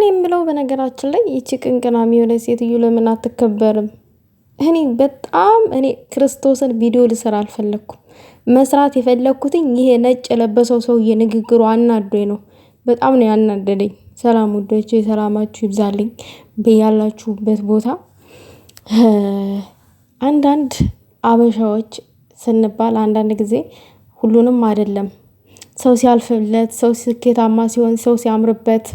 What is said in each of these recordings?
እኔ የምለው በነገራችን ላይ ይቺ ቅንቅናም የሆነ ሴትዮ ለምን አትከበርም? እኔ ክርስቶስን ቪዲዮ ልሰራ አልፈለኩም። መስራት የፈለኩትኝ ይሄ ነጭ የለበሰው ሰውዬ ንግግሩ አናዶኝ ነው። በጣም ነው ያናደደኝ። ሰላም ውዶቼ፣ ሰላማችሁ ይብዛልኝ በያላችሁበት ቦታ። አንዳንድ አበሻዎች ስንባል አንዳንድ ጊዜ ሁሉንም አይደለም፣ ሰው ሲያልፍለት፣ ሰው ስኬታማ ሲሆን፣ ሰው ሲያምርበት፣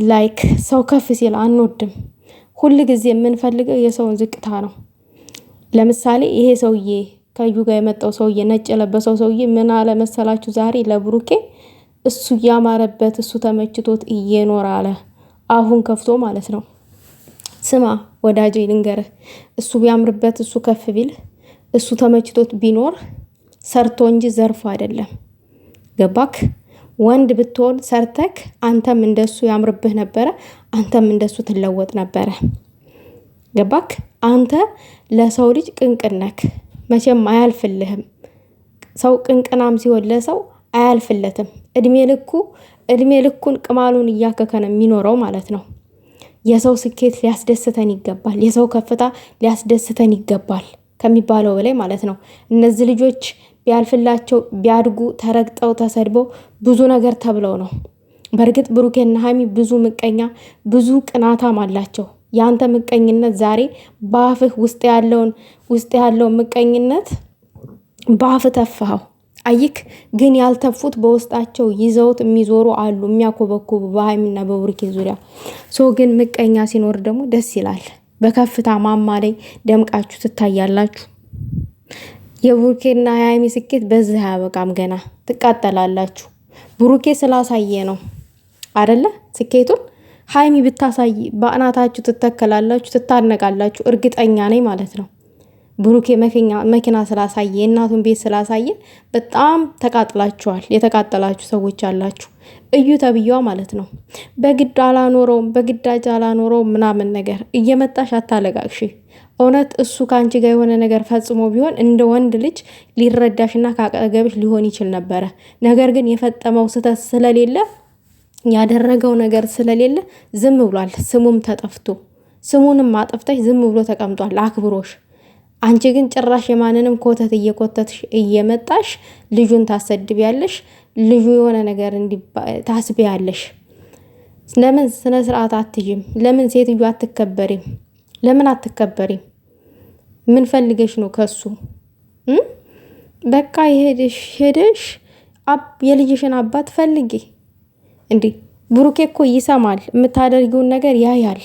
ላይክ ሰው ከፍ ሲል አንወድም። ሁል ጊዜ የምንፈልገው የሰውን ዝቅታ ነው። ለምሳሌ ይሄ ሰውዬ ከዩ ጋር የመጣው ሰውዬ ነጭ የለበሰው ሰውዬ ምን አለ መሰላችሁ? ዛሬ ለብሩኬ እሱ እያማረበት እሱ ተመችቶት እየኖረ አለ። አሁን ከፍቶ ማለት ነው። ስማ ወዳጄ ልንገርህ፣ እሱ ቢያምርበት እሱ ከፍ ቢል እሱ ተመችቶት ቢኖር ሰርቶ እንጂ ዘርፎ አይደለም። ገባክ? ወንድ ብትሆን ሰርተክ አንተም እንደሱ ያምርብህ ነበረ፣ አንተም እንደሱ ትለወጥ ነበረ። ገባክ? አንተ ለሰው ልጅ ቅንቅነክ መቼም አያልፍልህም። ሰው ቅንቅናም ሲሆን ለሰው አያልፍለትም። እድሜ ልኩን ቅማሉን እያከከ ነው የሚኖረው ማለት ነው። የሰው ስኬት ሊያስደስተን ይገባል። የሰው ከፍታ ሊያስደስተን ይገባል ከሚባለው በላይ ማለት ነው። እነዚህ ልጆች ቢያልፍላቸው ቢያድጉ ተረግጠው ተሰድበው ብዙ ነገር ተብለው ነው። በእርግጥ ብሩኬና ሀይሚ ብዙ ምቀኛ ብዙ ቅናታም አላቸው። ያንተ ምቀኝነት ዛሬ በአፍህ ውስጥ ያለውን ምቀኝነት በአፍ ተፋኸው። አይክ ግን ያልተፉት በውስጣቸው ይዘውት የሚዞሩ አሉ፣ የሚያኮበኩቡ በሀይሚና በብሩኬ ዙሪያ። ግን ምቀኛ ሲኖር ደግሞ ደስ ይላል። በከፍታ ማማ ላይ ደምቃችሁ ትታያላችሁ። የብሩኬና የሀይሚ ስኬት በዚህ አያበቃም፣ ገና ትቃጠላላችሁ። ብሩኬ ስላሳየ ነው አደለ ስኬቱን። ሀይሚ ብታሳይ በአናታችሁ ትተከላላችሁ፣ ትታነቃላችሁ። እርግጠኛ ነኝ ማለት ነው። ብሩኬ መኪና ስላሳየ የእናቱን ቤት ስላሳየ በጣም ተቃጥላችኋል። የተቃጠላችሁ ሰዎች አላችሁ። እዩ ተብዬዋ ማለት ነው። በግድ አላኖረውም በግዳጅ አላኖረውም ምናምን ነገር እየመጣሽ አታለቃቅሽ። እውነት እሱ ከአንቺ ጋር የሆነ ነገር ፈጽሞ ቢሆን እንደ ወንድ ልጅ ሊረዳሽና ካጠገብሽ ሊሆን ይችል ነበረ። ነገር ግን የፈጠመው ስህተት ስለሌለ ያደረገው ነገር ስለሌለ ዝም ብሏል። ስሙም ተጠፍቶ ስሙንም አጠፍተሽ ዝም ብሎ ተቀምጧል አክብሮሽ። አንቺ ግን ጭራሽ የማንንም ኮተት እየኮተትሽ እየመጣሽ ልጁን ታሰድቢያለሽ። ልጁ የሆነ ነገር ታስቢያለሽ። ለምን ስነ ስርዓት አትይም? ለምን ሴትዮ አትከበሪም? ለምን አትከበሪም? ምን ፈልገሽ ነው ከሱ? በቃ ሄደሽ የልጅሽን አባት ፈልጊ። እንዴ ብሩኬ እኮ ይሰማል፣ የምታደርጊውን ነገር ያያል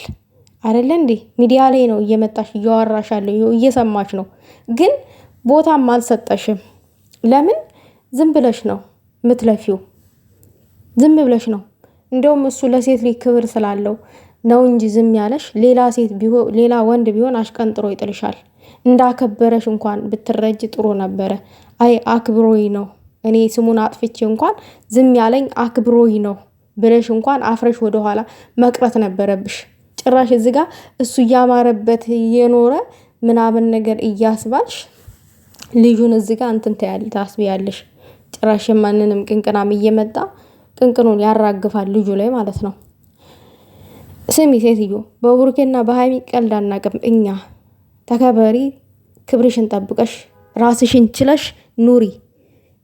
አይደለ እንዴ? ሚዲያ ላይ ነው እየመጣሽ እያወራሻለሁ፣ እየሰማሽ ነው። ግን ቦታም አልሰጠሽም። ለምን? ዝም ብለሽ ነው ምትለፊው። ዝም ብለሽ ነው። እንደውም እሱ ለሴት ልጅ ክብር ስላለው ነው እንጂ ዝም ያለሽ። ሌላ ወንድ ቢሆን አሽቀንጥሮ ይጥልሻል። እንዳከበረሽ እንኳን ብትረጅ ጥሩ ነበረ። አይ አክብሮይ ነው፣ እኔ ስሙን አጥፍቼ እንኳን ዝም ያለኝ አክብሮይ ነው ብለሽ እንኳን አፍረሽ ወደኋላ መቅረት ነበረብሽ። ጭራሽ እዚህ ጋር እሱ እያማረበት የኖረ ምናምን ነገር እያስባልሽ ልጁን እዚህ ጋር እንትን ታስቢያለሽ። ጭራሽ ማንንም ቅንቅናም እየመጣ ቅንቅኑን ያራግፋል ልጁ ላይ ማለት ነው። ስሚ ሴትዮ፣ በብሩኬና በሀይሚ ቀልድ አናቅም እኛ። ተከበሪ፣ ክብርሽን ጠብቀሽ ራስሽን ችለሽ ኑሪ።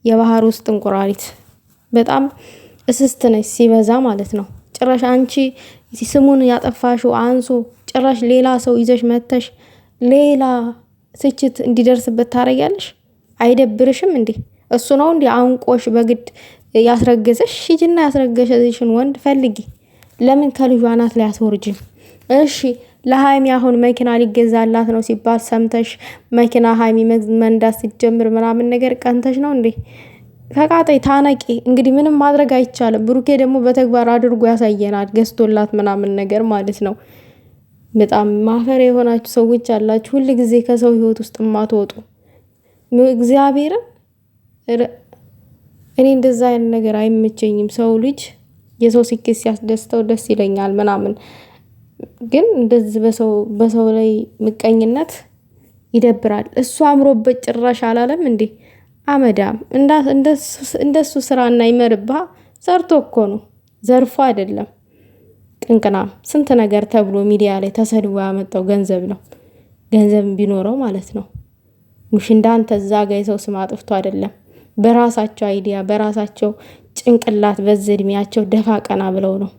የባህር ውስጥ እንቁራሪት በጣም እስስት ነች ሲበዛ ማለት ነው። ጭራሽ አንቺ ስሙን ያጠፋሽው አንሶ ጭራሽ ሌላ ሰው ይዘሽ መተሽ ሌላ ስችት እንዲደርስበት ታረጊያለሽ። አይደብርሽም እንዴ? እሱ ነው እንዴ አንቆሽ በግድ ያስረገዘሽ? ሂጂና ያስረገዘሽን ወንድ ፈልጊ። ለምን ከልጇ አናት ላይ አትወርጂም? እሺ ለሀይሚ አሁን መኪና ሊገዛላት ነው ሲባል ሰምተሽ መኪና ሀይሚ መንዳት ሲጀምር ምናምን ነገር ቀንተሽ ነው እንዴ? ተቃጣይ ታነቂ። እንግዲህ ምንም ማድረግ አይቻልም። ብሩኬ ደግሞ በተግባር አድርጎ ያሳየናል፣ ገዝቶላት ምናምን ነገር ማለት ነው። በጣም ማፈር የሆናችሁ ሰዎች አላችሁ፣ ሁል ጊዜ ከሰው ህይወት ውስጥ ማትወጡ። እግዚአብሔርን እኔ እንደዛ አይነት ነገር አይመቸኝም። ሰው ልጅ የሰው ስኬት ሲያስደስተው ደስ ይለኛል ምናምን፣ ግን እንደዚህ በሰው ላይ ምቀኝነት ይደብራል። እሱ አምሮበት ጭራሽ አላለም እንዴ? አመዳም እንደሱ ስራና ይመርባ። ሰርቶ እኮ ነው፣ ዘርፎ አይደለም። ቅንቅናም ስንት ነገር ተብሎ ሚዲያ ላይ ተሰድቦ ያመጣው ገንዘብ ነው። ገንዘብ ቢኖረው ማለት ነው። ሙሽ እንዳንተ እዛ ጋ የሰው ስም አጥፍቶ አይደለም። በራሳቸው አይዲያ በራሳቸው ጭንቅላት በዚህ እድሜያቸው ደፋ ቀና ብለው ነው።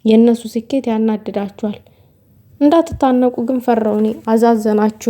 የእነሱ ስኬት ያናድዳቸዋል። እንዳትታነቁ ግን ፈራው። እኔ አዛዘናችሁ።